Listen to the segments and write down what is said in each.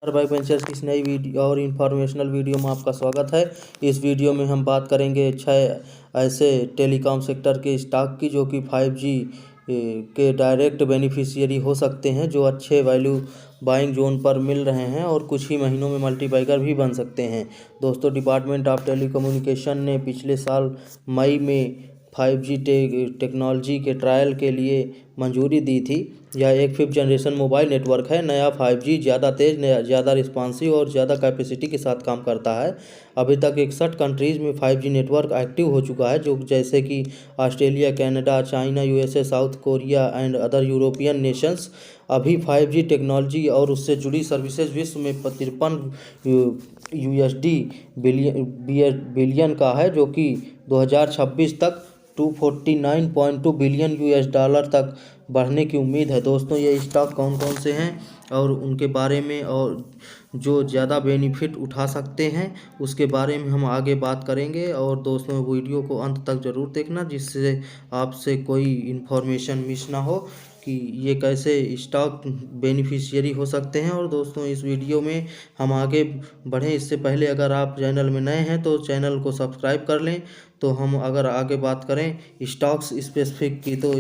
Bike ventures की इस नई वीडियो और इन्फॉर्मेशनल वीडियो में आपका स्वागत है। इस वीडियो में हम बात करेंगे 6 ऐसे टेलीकॉम सेक्टर के स्टॉक की जो कि 5G के डायरेक्ट बेनिफिशियरी हो सकते हैं, जो अच्छे वैल्यू बाइंग जोन पर मिल रहे हैं और कुछ ही महीनों में मल्टीबाइगर भी बन सकते हैं। दोस्तों, डिपार्टमेंट ऑफ टेलीकम्युनिकेशन ने पिछले साल मई में 5G टेक्नोलॉजी के ट्रायल के लिए मंजूरी दी थी। यह एक 5th जनरेशन मोबाइल नेटवर्क है। नया 5G ज़्यादा तेज़, ज़्यादा रिस्पॉन्सिव और ज़्यादा कैपेसिटी के साथ काम करता है। अभी तक 61 कंट्रीज़ में 5G नेटवर्क एक्टिव हो चुका है, जो जैसे कि Australia, Canada, China, USA, south Korea and other European Nations. अभी 5G टेक्नोलॉजी और उससे जुड़ी सर्विसेज विश्व में 53 USD बिलियन का है, जो कि 2026 तक 249.2 बिलियन US डॉलर तक बढ़ने की उम्मीद है। दोस्तों, ये स्टॉक कौन कौन से हैं और उनके बारे में और जो ज़्यादा बेनिफिट उठा सकते हैं उसके बारे में हम आगे बात करेंगे। और दोस्तों, वीडियो को अंत तक ज़रूर देखना, जिससे आपसे कोई इन्फॉर्मेशन मिस ना हो कि ये कैसे स्टॉक बेनिफिशियरी हो सकते हैं। और दोस्तों, इस वीडियो में हम आगे बढ़ें इससे पहले अगर आप चैनल में नए हैं तो चैनल को सब्सक्राइब कर लें। तो हम अगर आगे बात करें स्टॉक्स स्पेसिफिक की, तो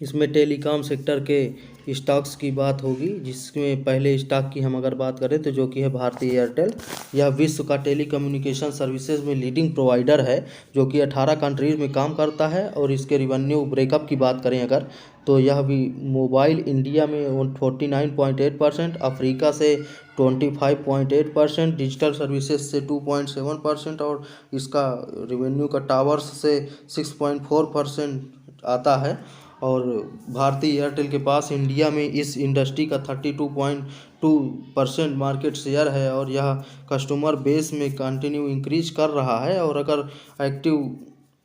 इसमें टेलीकॉम सेक्टर के स्टॉक्स की बात होगी, जिसमें पहले स्टॉक की हम अगर बात करें तो जो कि है भारती एयरटेल। यह विश्व का टेलीकम्युनिकेशन सर्विसेज में लीडिंग प्रोवाइडर है, जो कि 18 कंट्रीज़ में काम करता है। और इसके रिवेन्यू ब्रेकअप की बात करें अगर, तो यह भी मोबाइल इंडिया में 49.8%, अफ्रीका से 25.8%, डिजिटल सर्विसेज से 2.7% और इसका रिवेन्यू का टावर्स से 6.4% आता है। और भारती एयरटेल के पास इंडिया में इस इंडस्ट्री का 32.2% मार्केट शेयर है और यह कस्टमर बेस में कंटिन्यू इंक्रीज कर रहा है। और अगर एक्टिव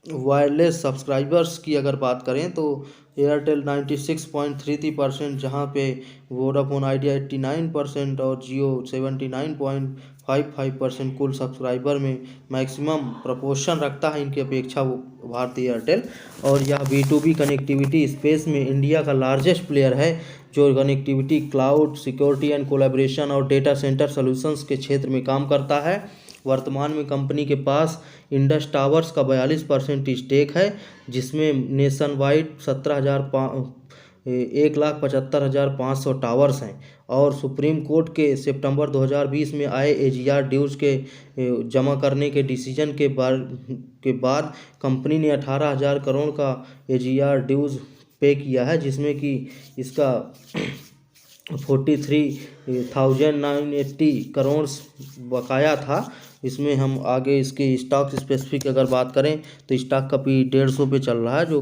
वायरलेस सब्सक्राइबर्स की अगर बात करें तो एयरटेल 96.33%, जहाँ पे वोडाफोन आइडिया 89% और जियो 79.55% कुल सब्सक्राइबर में मैक्सिमम प्रपोर्शन रखता है इनकी अपेक्षा वो भारती एयरटेल। और यह B2B कनेक्टिविटी स्पेस में इंडिया का लार्जेस्ट प्लेयर है, जो connectivity, cloud, security and collaboration और डेटा सेंटर सॉल्यूशंस के क्षेत्र में काम करता है। वर्तमान में कंपनी के पास इंडस टावर्स का 42% स्टेक है, जिसमें नेशन वाइड 1,75,500 टावर्स हैं। और सुप्रीम कोर्ट के सितंबर 2020 में आए AGR ड्यूज के जमा करने के डिसीजन के बाद कंपनी ने 18,000 करोड़ का AGR ड्यूज पे किया है, जिसमें कि इसका 43,980 करोड़ बकाया था। इसमें हम आगे इसके स्टॉक स्पेसिफिक अगर बात करें तो स्टॉक का P 150 पे चल रहा है, जो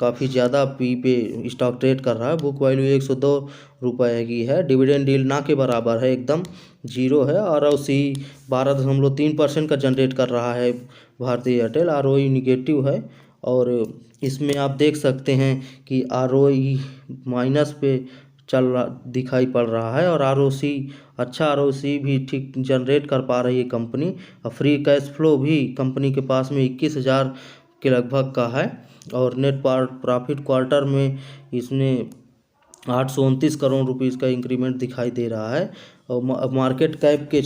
काफ़ी ज़्यादा P पे स्टॉक ट्रेड कर रहा है। बुक वैल्यू 102 रुपये की है। डिविडेंड यील्ड ना के बराबर है, एकदम जीरो है। ROC 12.3% का जनरेट कर रहा है भारती एयरटेल। ROE निगेटिव है और इसमें आप देख सकते हैं कि ROE माइनस पे चल रहा दिखाई पड़ रहा है। और ROC अच्छा ROC भी ठीक जनरेट कर पा रही है कंपनी। फ्री कैश फ्लो भी कंपनी के पास में 21,000 के लगभग का है। और नेट प्रॉफिट क्वार्टर में इसने 829 करोड़ रुपीस का इंक्रीमेंट दिखाई दे रहा है। और मार्केट कैप के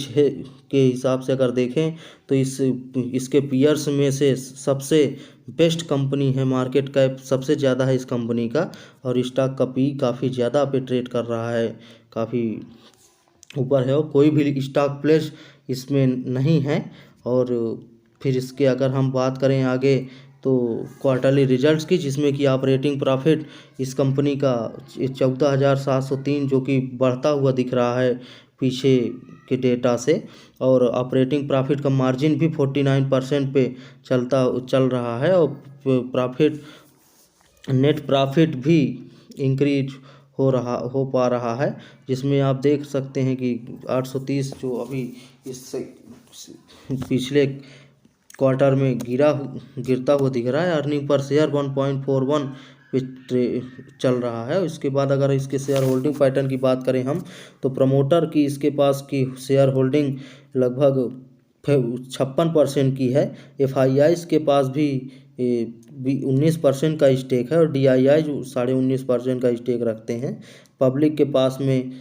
हिसाब से अगर देखें तो इसके पीयर्स में से सबसे बेस्ट कंपनी है, मार्केट कैप सबसे ज़्यादा है इस कंपनी का। और स्टॉक का P काफ़ी ज़्यादा पे ट्रेड कर रहा है, काफ़ी ऊपर है और कोई भी स्टॉक प्लेस इसमें नहीं है। और फिर इसके अगर हम बात करें आगे तो क्वार्टरली रिजल्ट्स की, जिसमें कि ऑपरेटिंग प्रॉफिट इस कंपनी का 14,703, जो कि बढ़ता हुआ दिख रहा है पीछे के डेटा से। और ऑपरेटिंग प्रॉफिट का मार्जिन भी 49% पे चल रहा है। और प्रॉफिट, नेट प्रॉफिट भी इंक्रीज हो पा रहा है, जिसमें आप देख सकते हैं कि 830 जो अभी इससे पिछले क्वार्टर में गिरता हुआ दिख रहा है। अर्निंग पर शेयर 1.41 पे चल रहा है। इसके बाद अगर इसके शेयर होल्डिंग पैटर्न की बात करें हम, तो प्रमोटर की इसके पास की शेयर होल्डिंग लगभग 56% की है। FIIs के पास भी 19% का स्टेक है और DII जो 19.5% का स्टेक रखते हैं। पब्लिक के पास में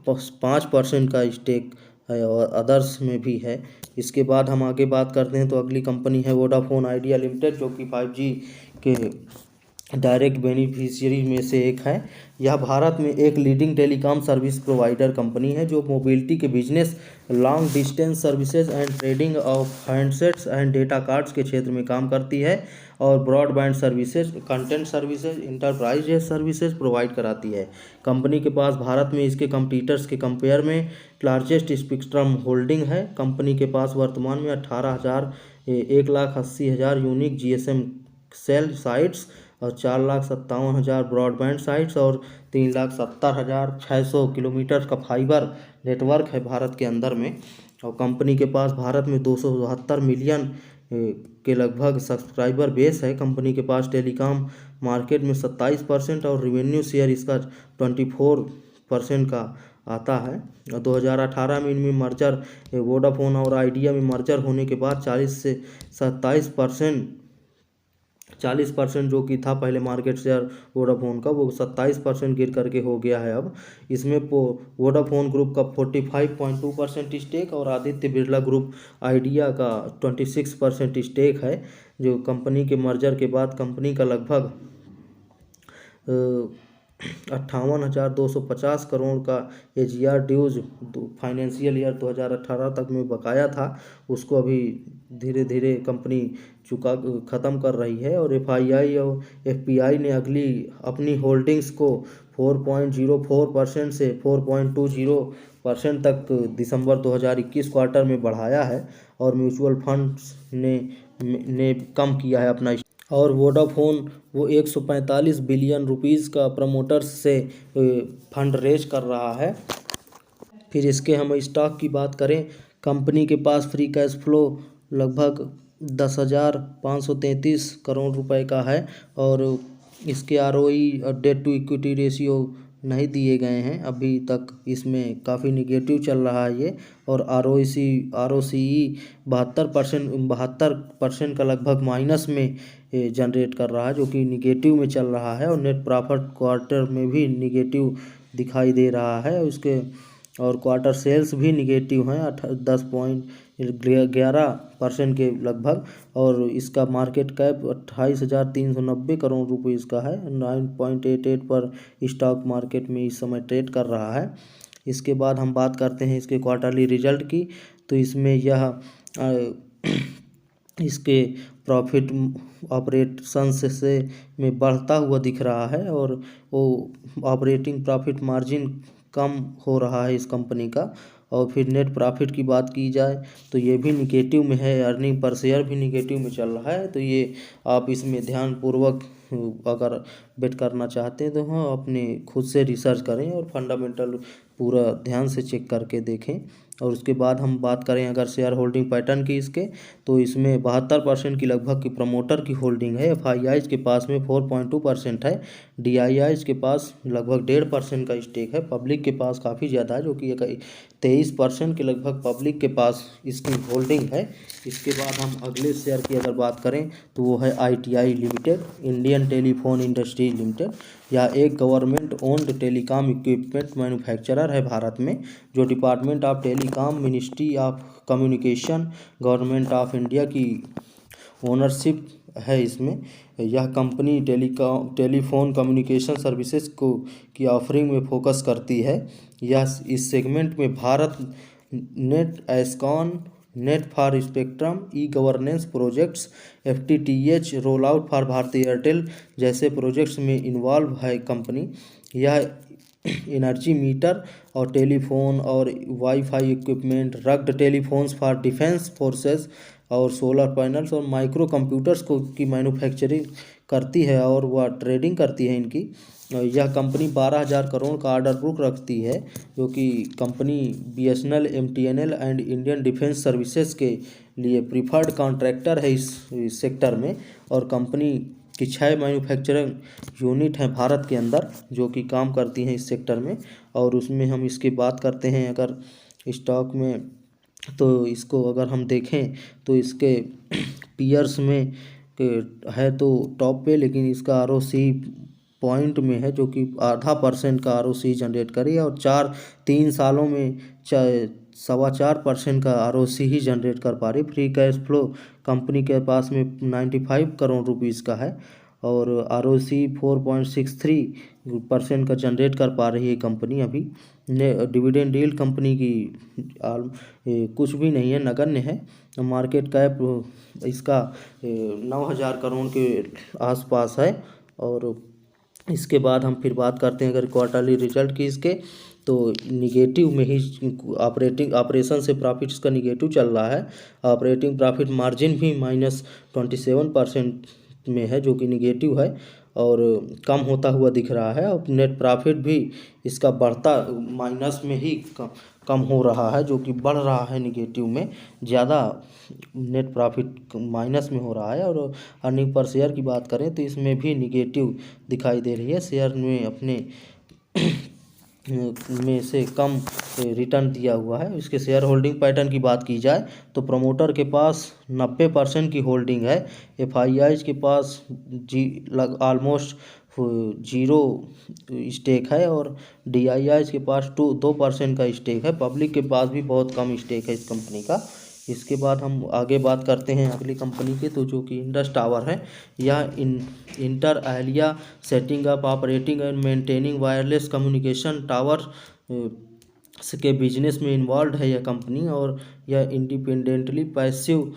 5% का स्टेक है और अदर्स में भी है। इसके बाद हम आगे बात करते हैं तो अगली कंपनी है वोडाफोन आइडिया लिमिटेड, जो कि 5G के डायरेक्ट बेनिफिशियरी में से एक है। यह भारत में एक leading telecom service provider company है जो मोबिलिटी के business, long distance services and trading of handsets and data cards के क्षेत्र में काम करती है और broadband services, content services, enterprise services provide कराती है। कंपनी के पास भारत में इसके कंपटीटर्स के कंपेयर में लार्जेस्ट स्पेक्ट्रम होल्डिंग है। कंपनी के पास वर्तमान में 1,80,000 यूनिक GSM सेल साइट्स और 4,57,000 ब्रॉडबैंड साइट्स और 3,70,600 किलोमीटर का फाइबर नेटवर्क है भारत के अंदर में। और कंपनी के पास भारत में 272 मिलियन के लगभग सब्सक्राइबर बेस है। कंपनी के पास टेलीकॉम मार्केट में 27% और रेवेन्यू शेयर इसका 24% का आता है। और 2018 में इनमें मर्जर, वोडाफोन और आइडिया में मर्जर होने के बाद 40% जो कि था पहले मार्केट शेयर वोडाफोन का, वो 27% गिर करके हो गया है अब। इसमें वोडाफोन ग्रुप का 45.2% स्टेक और आदित्य बिरला ग्रुप आइडिया का 26% स्टेक है। जो कंपनी के मर्जर के बाद कंपनी का लगभग 58,250 करोड़ का AGR ड्यूज फाइनेंशियल ईयर 2018 तक में बकाया था, उसको अभी धीरे धीरे कंपनी ख़त्म कर रही है। और FII और FPI ने अपनी होल्डिंग्स को 4.04% से 4.20% तक दिसंबर 2021 क्वार्टर में बढ़ाया है और म्यूचुअल फंड्स ने कम किया है अपना। और वोडाफोन वो 145 बिलियन रुपीज़ का प्रमोटर्स से फंड रेज कर रहा है। फिर इसके हम स्टॉक की बात करें, कंपनी के पास फ्री कैश फ्लो लगभग 10,533 करोड़ रुपए का है और इसके ROE और डेट टू इक्विटी रेशियो नहीं दिए गए हैं अभी तक, इसमें काफ़ी निगेटिव चल रहा है ये। और ROCE 72% का लगभग माइनस में जनरेट कर रहा है, जो कि निगेटिव में चल रहा है। और नेट प्रॉफिट क्वार्टर में भी निगेटिव दिखाई दे रहा है उसके, और क्वार्टर सेल्स भी निगेटिव हैं 10.11% के लगभग। और इसका मार्केट कैप 28,390 करोड़ रुपये का है। 9.88 पर स्टॉक मार्केट में इस समय ट्रेड कर रहा है। इसके बाद हम बात करते हैं इसके क्वार्टरली रिजल्ट की, तो इसमें यह इसके प्रॉफिट ऑपरेशंस से में बढ़ता हुआ दिख रहा है और वो ऑपरेटिंग प्रॉफिट मार्जिन कम हो रहा है इस कंपनी का। और फिर नेट प्रॉफिट की बात की जाए तो ये भी निगेटिव में है, अर्निंग पर शेयर भी निगेटिव में चल रहा है। तो ये आप इसमें ध्यानपूर्वक अगर बेट करना चाहते हैं तो हाँ, अपने खुद से रिसर्च करें और फंडामेंटल पूरा ध्यान से चेक करके देखें। और उसके बाद हम बात करें अगर शेयर होल्डिंग पैटर्न की इसके, तो इसमें 72% की लगभग की प्रमोटर की होल्डिंग है। FIIs के पास में 4.2% है। DIIs के पास लगभग 1.5% का स्टेक है। पब्लिक के पास काफ़ी ज़्यादा है, जो कि 23% के लगभग पब्लिक के पास इसकी होल्डिंग है। इसके बाद हम अगले शेयर की अगर बात करें तो वो है ITI limited, Indian telephone industry limited. यह एक government owned telecom equipment manufacturer है भारत में, जो department of telecom, ministry of communication, government of India की ओनरशिप है इसमें। यह कंपनी टेलीफोन कम्युनिकेशन सर्विसेज की ऑफरिंग में फोकस करती है। यह इस सेगमेंट में Bharat net, ASCON, net for spectrum, governance projects, FTTH roll out for Bharti Airtel जैसे प्रोजेक्ट्स में इन्वॉल्व है कंपनी। यह एनर्जी मीटर और टेलीफोन और wifi equipment, rugged telephones for defence forces और सोलर पैनल्स और माइक्रो कंप्यूटर्स की मैन्युफैक्चरिंग करती है और वह ट्रेडिंग करती है इनकी। यह कंपनी 12,000 करोड़ का ऑर्डर बुक रखती है, जो कि company BSNL, MTNL and Indian defence services के लिए प्रीफर्ड कॉन्ट्रैक्टर है इस सेक्टर में। और कंपनी की 6 मैन्युफैक्चरिंग यूनिट हैं भारत के अंदर जो कि काम करती हैं इस सेक्टर में। और उसमें हम इसकी बात करते हैं अगर स्टॉक में, तो इसको अगर हम देखें तो इसके पीयर्स में के है तो टॉप पे, लेकिन इसका आरओसी पॉइंट में है जो कि 0.5% का आरओसी जनरेट करी है और 3 सालों में 4.25% का आरओसी ही जनरेट कर पा रही। फ्री कैश फ्लो कंपनी के पास में 95 करोड़ रुपीज़ का है और आरओसी 4.63% का जनरेट कर पा रही है कंपनी अभी। डिविडेंड यील्ड कंपनी की कुछ भी नहीं है, नगण्य है। मार्केट कैप इसका 9,000 करोड़ के आसपास है। और इसके बाद हम फिर बात करते हैं अगर क्वार्टरली रिजल्ट की इसके, तो निगेटिव में ही ऑपरेशन से प्रॉफिट इसका निगेटिव चल रहा है। ऑपरेटिंग प्रॉफिट मार्जिन भी -27% में है जो कि निगेटिव है और कम होता हुआ दिख रहा है। और नेट प्रॉफिट भी इसका बढ़ता माइनस में ही कम हो रहा है जो कि बढ़ रहा है निगेटिव में, ज़्यादा नेट प्रॉफिट माइनस में हो रहा है। और अर्निंग पर शेयर की बात करें तो इसमें भी निगेटिव दिखाई दे रही है। शेयर में अपने में से कम रिटर्न दिया हुआ है। इसके शेयर होल्डिंग पैटर्न की बात की जाए तो प्रमोटर के पास 90% की होल्डिंग है। एफआईआईज के पास ऑलमोस्ट 0 स्टेक है और डीआईआईज के पास 2% का स्टेक है। पब्लिक के पास भी बहुत कम स्टेक है इस कंपनी का। इसके बाद हम आगे बात करते हैं अगली कंपनी के, तो जो कि इंडस टावर है। यह inter alia setting up, operating and maintaining wireless communication tower के बिजनेस में इन्वॉल्व है यह कंपनी। और यह independently passive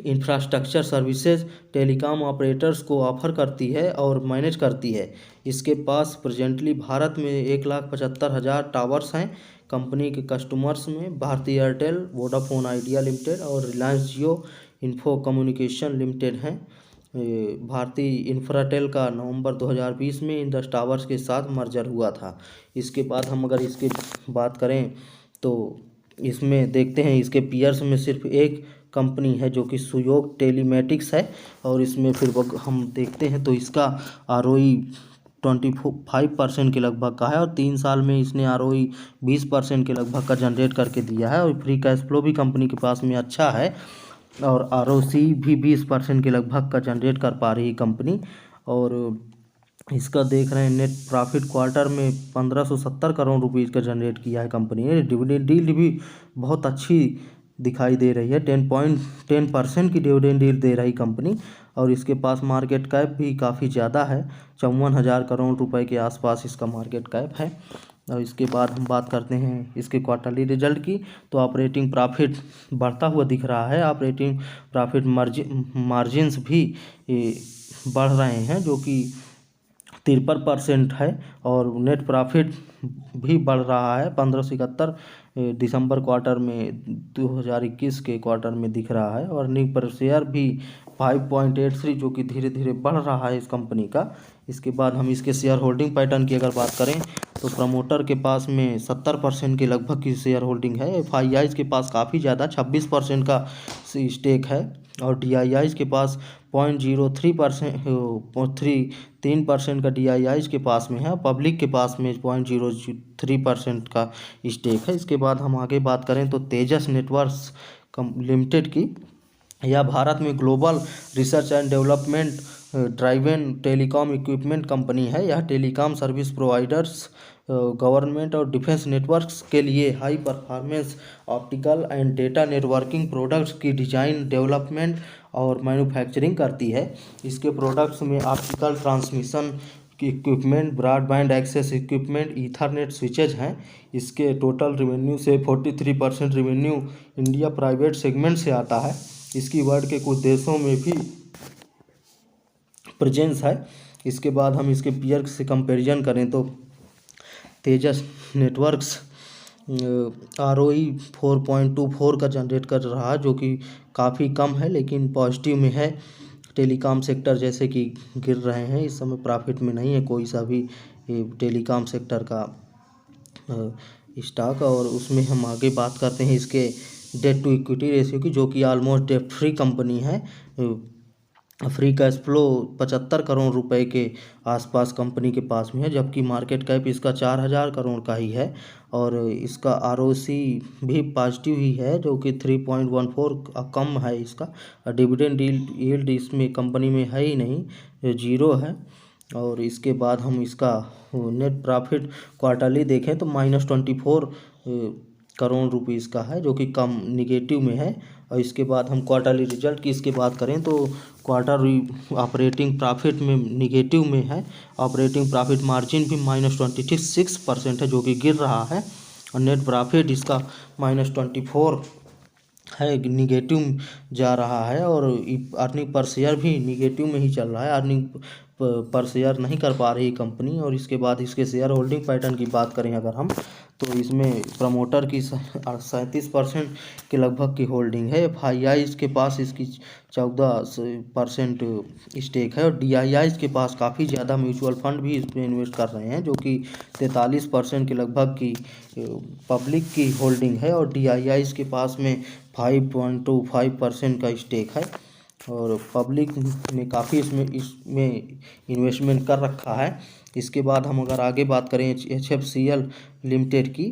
infrastructure services telecom operators को ऑफर करती है और मैनेज करती है। इसके पास प्रेजेंटली भारत में 1,75,000 टावर्स हैं। कंपनी के कस्टमर्स में भारती एयरटेल, वोडाफोन आइडिया लिमिटेड और Reliance Jio info communication limited हैं। भारती इंफ्राटेल का नवंबर 2020 में इंडस टावर्स के साथ मर्जर हुआ था। इसके बाद हम अगर इसकी बात करें तो इसमें देखते हैं इसके पीयर्स में सिर्फ एक कंपनी है जो कि सुयोग टेलीमेटिक्स है। और इसमें फिर हम देखते हैं तो इसका आरओई 25% के लगभग का है और 3 साल में इसने आरओई 20% के लगभग का जनरेट करके दिया है। और फ्री कैश फ्लो भी कंपनी के पास में अच्छा है और आरओसी भी 20% के लगभग का जनरेट कर पा रही कंपनी। और इसका देख रहे हैं नेट प्रॉफिट क्वार्टर में 1,570 करोड़ रुपीज़ का जनरेट किया है कंपनी ने। डिविडेंड यील्ड भी बहुत अच्छी दिखाई दे रही है, 10% की डिविडेंड यील्ड दे रही कंपनी। और इसके पास मार्केट कैप भी काफ़ी ज़्यादा है, 54,000 करोड़ रुपए के आसपास इसका मार्केट कैप है। और इसके बाद हम बात करते हैं इसके क्वार्टरली रिजल्ट की, तो ऑपरेटिंग प्रॉफिट बढ़ता हुआ दिख रहा है। ऑपरेटिंग प्रॉफिट मार्जिन्स भी बढ़ रहे हैं जो कि 53% है। और नेट प्रॉफिट भी बढ़ रहा है, 1571 दिसंबर क्वार्टर में 2021 के क्वार्टर में दिख रहा है। और अर्निंग पर शेयर भी 5.83 जो कि धीरे धीरे बढ़ रहा है इस कंपनी का। इसके बाद हम इसके शेयर होल्डिंग पैटर्न की अगर बात करें तो प्रमोटर के पास में 70% के लगभग की शेयर होल्डिंग है। एफआईआईज के पास काफ़ी ज़्यादा 26% का स्टेक है और डीआईआईज के पास 0.03% का डीआईआईज के पास में है। पब्लिक के पास में 0.03% का स्टेक है। इसके बाद हम आगे बात करें तो तेजस नेटवर्क्स लिमिटेड की। यह भारत में global research and development driven telecom equipment company है। यह टेलीकॉम सर्विस प्रोवाइडर्स, गवर्नमेंट और डिफेंस नेटवर्क्स के लिए high performance optical and data networking products की डिज़ाइन, डेवलपमेंट और मैन्युफैक्चरिंग करती है। इसके प्रोडक्ट्स में optical transmission equipment, broadband access equipment, ethernet switches हैं। इसके टोटल रेवेन्यू से 43% रेवेन्यू इंडिया प्राइवेट सेगमेंट से आता है। इसकी वर्ल्ड के कुछ देशों में भी प्रेजेंस है। इसके बाद हम इसके पीयर से कंपैरिजन करें तो तेजस नेटवर्क्स आरओई 4.24 का जनरेट कर रहा है जो कि काफ़ी कम है, लेकिन पॉजिटिव में है। टेलीकॉम सेक्टर जैसे कि गिर रहे हैं, इस समय प्रॉफिट में नहीं है कोई सा भी टेलीकॉम सेक्टर का स्टॉक। और उसमें हम आगे बात करते हैं इसके डेट टू इक्विटी रेशियो की, जो कि ऑलमोस्ट डेट फ्री कंपनी है। फ्री कैश फ्लो 75 करोड़ रुपए के आसपास कंपनी के पास में है, जबकि मार्केट कैप इसका 4000 करोड़ का ही है। और इसका आरओसी भी पॉजिटिव ही है, जो कि 3.14 कम है इसका। डिविडेंड यील्ड इसमें कंपनी में है ही नहीं, जीरो है। और इसके बाद हम इसका नेट प्रॉफिट क्वार्टरली देखें तो -24 करोड़ रुपीस का है, जो कि कम निगेटिव में है। और इसके बाद हम क्वार्टरली रिजल्ट की इसके बात करें तो क्वार्टर ऑपरेटिंग प्रॉफिट में निगेटिव में है। ऑपरेटिंग प्रॉफिट मार्जिन भी -26% है, जो कि गिर रहा है। और नेट प्रॉफिट इसका -24 है, निगेटिव जा रहा है। और अर्निंग पर शेयर भी निगेटिव में ही चल रहा है, अर्निंग पर शेयर नहीं कर पा रही कंपनी। और इसके बाद इसके शेयर होल्डिंग पैटर्न की बात करें अगर हम, तो इसमें प्रमोटर की 37% के लगभग की होल्डिंग है। FII के पास इसकी 14% स्टेक है। और DII के पास काफ़ी ज़्यादा म्यूचुअल फंड भी इसमें इन्वेस्ट कर रहे हैं, जो कि 43% के लगभग की पब्लिक की होल्डिंग है। और DII के पास में 5.25% का स्टेक है। और पब्लिक ने काफ़ी इसमें इन्वेस्टमेंट कर रखा है। इसके बाद हम अगर आगे बात करें HFCL लिमिटेड की,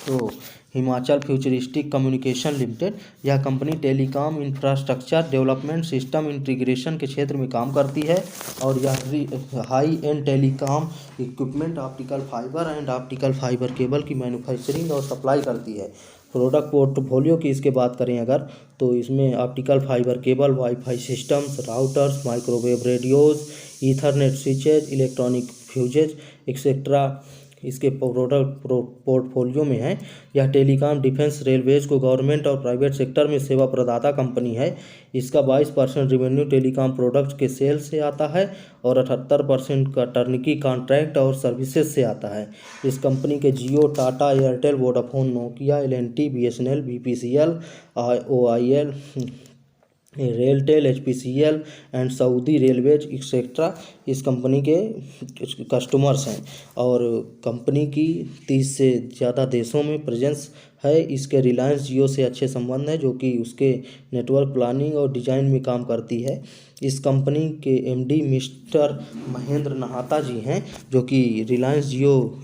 तो हिमाचल फ्यूचरिस्टिक कम्युनिकेशन लिमिटेड, यह company telecom infrastructure development system integration के क्षेत्र में काम करती है। और यह high and telecom equipment, optical fibre and optical fibre cable की मैन्युफैक्चरिंग और सप्लाई करती है। प्रोडक्ट पोर्टफोलियो की इसके बात करें अगर, तो इसमें optical fibre cable, wifi systems, routers, microwave radios, Ethernet switches, electronic fuses etcetera इसके प्रोडक्ट पोर्टफोलियो में है। यह टेलीकॉम, डिफेंस, रेलवेज को गवर्नमेंट और प्राइवेट सेक्टर में सेवा प्रदाता कंपनी है। इसका 22% रेवेन्यू टेलीकॉम प्रोडक्ट्स के सेल से आता है और 78% का टर्नकी कॉन्ट्रैक्ट और सर्विसेज से आता है। इस कंपनी के Jio, Tata, Airtel, Vodafone, Nokia, LNT, BSNL, BPCL, OIL, RailTel, HPCL and Saudi railways etcetera इस कंपनी के कस्टमर्स हैं। और कंपनी की 30 से ज़्यादा देशों में प्रेजेंस है। इसके रिलायंस जियो से अच्छे संबंध हैं, जो कि उसके नेटवर्क प्लानिंग और डिजाइन में काम करती है। इस कंपनी के MD मिस्टर महेंद्र नहाता जी हैं, जो कि रिलायंस जियो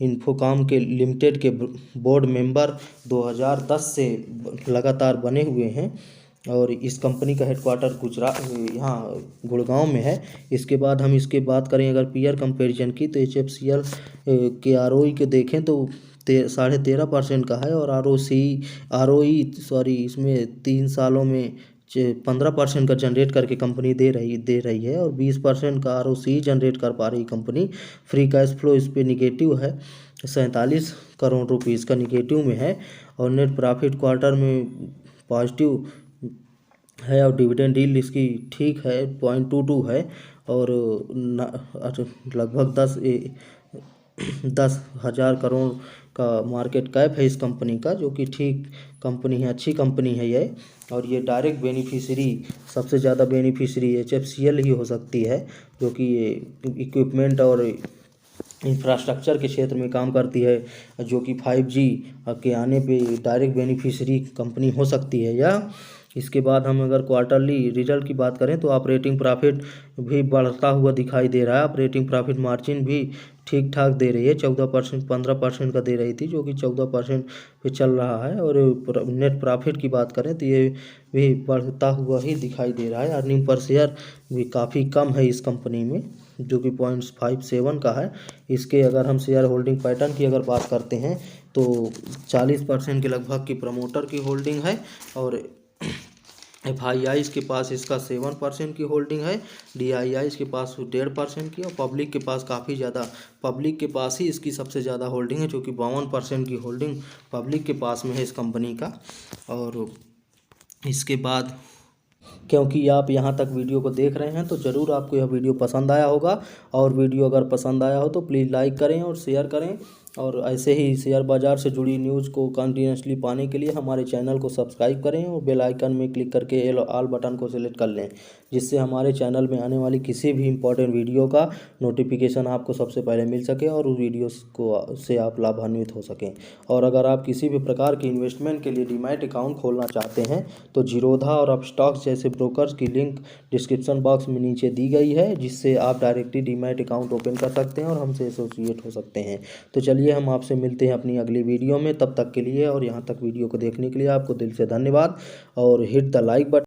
इन्फोकॉम के लिमिटेड के बोर्ड मेंबर 2010 से लगातार बने हुए हैं। और इस कंपनी का हेडक्वार्टर गुजरात यहाँ गुड़गांव में है। इसके बाद हम इसके बात करें अगर पीयर कंपैरिजन की, तो HFCL के ROE के देखें तो 13.5% का है। और ROE इसमें 3 सालों में 15% का जनरेट करके कंपनी दे रही है। और 20% का ROCE जनरेट कर पा रही कंपनी। फ्री कैश फ्लो इस पर निगेटिव है, 47 करोड़ रुपीज़ का निगेटिव में है। और नेट प्रॉफिट क्वार्टर में पॉजिटिव है। और डिविडेंड यील्ड इसकी ठीक है, 0.22 है। और लगभग 10,000 करोड़ का मार्केट कैप है इस कंपनी का, जो कि ठीक कंपनी है, अच्छी कंपनी है ये। और ये डायरेक्ट बेनिफिशियरी, सबसे ज़्यादा बेनिफिशियरी HFCL ही हो सकती है, जो कि ये इक्विपमेंट और इंफ्रास्ट्रक्चर के क्षेत्र में काम करती है, जो कि 5G के आने पे डायरेक्ट बेनिफिशियरी कंपनी हो सकती है यह। इसके बाद हम अगर क्वार्टरली रिजल्ट की बात करें तो ऑपरेटिंग प्रॉफिट भी बढ़ता हुआ दिखाई दे रहा है। ऑपरेटिंग प्रॉफिट मार्जिन भी ठीक ठाक दे रही है, 14%, 15% का दे रही थी, जो कि 14% पे चल रहा है। और नेट प्रॉफिट की बात करें तो ये भी बढ़ता हुआ ही दिखाई दे रहा है। अर्निंग पर शेयर भी काफ़ी कम है इस कंपनी में, जो कि 0.57 का है। इसके अगर हम शेयर होल्डिंग पैटर्न की अगर बात करते हैं तो 40% के लगभग की प्रमोटर की होल्डिंग है। और FII के पास इसका 7% की होल्डिंग है। DII के पास 1.5% की। और पब्लिक के पास काफ़ी ज़्यादा, पब्लिक के पास ही इसकी सबसे ज़्यादा होल्डिंग है, जो कि 52% की होल्डिंग पब्लिक के पास में है इस कंपनी का। और इसके बाद क्योंकि आप यहाँ तक वीडियो को देख रहे हैं तो ज़रूर आपको यह वीडियो पसंद आया होगा। और वीडियो अगर पसंद आया हो तो प्लीज़ लाइक करें और शेयर करें। और ऐसे ही शेयर बाज़ार से जुड़ी न्यूज़ को कंटिन्यूसली पाने के लिए हमारे चैनल को सब्सक्राइब करें और बेल आइकन में क्लिक करके ऑल बटन को सिलेक्ट कर लें, जिससे हमारे चैनल में आने वाली किसी भी इम्पोर्टेंट वीडियो का नोटिफिकेशन आपको सबसे पहले मिल सके और उस वीडियो को से आप लाभान्वित हो सकें। और अगर आप किसी भी प्रकार की इन्वेस्टमेंट के लिए डीमैट अकाउंट खोलना चाहते हैं तो जीरोधा और अपस्टॉक्स जैसे ब्रोकर्स की लिंक डिस्क्रिप्शन बॉक्स में नीचे दी गई है, जिससे आप डायरेक्टली डीमैट अकाउंट ओपन कर सकते हैं और हमसे एसोसिएट हो सकते हैं। तो चलिए हम आपसे मिलते हैं अपनी अगली वीडियो में, तब तक के लिए और यहाँ तक वीडियो को देखने के लिए आपको दिल से धन्यवाद और हिट द लाइक बटन।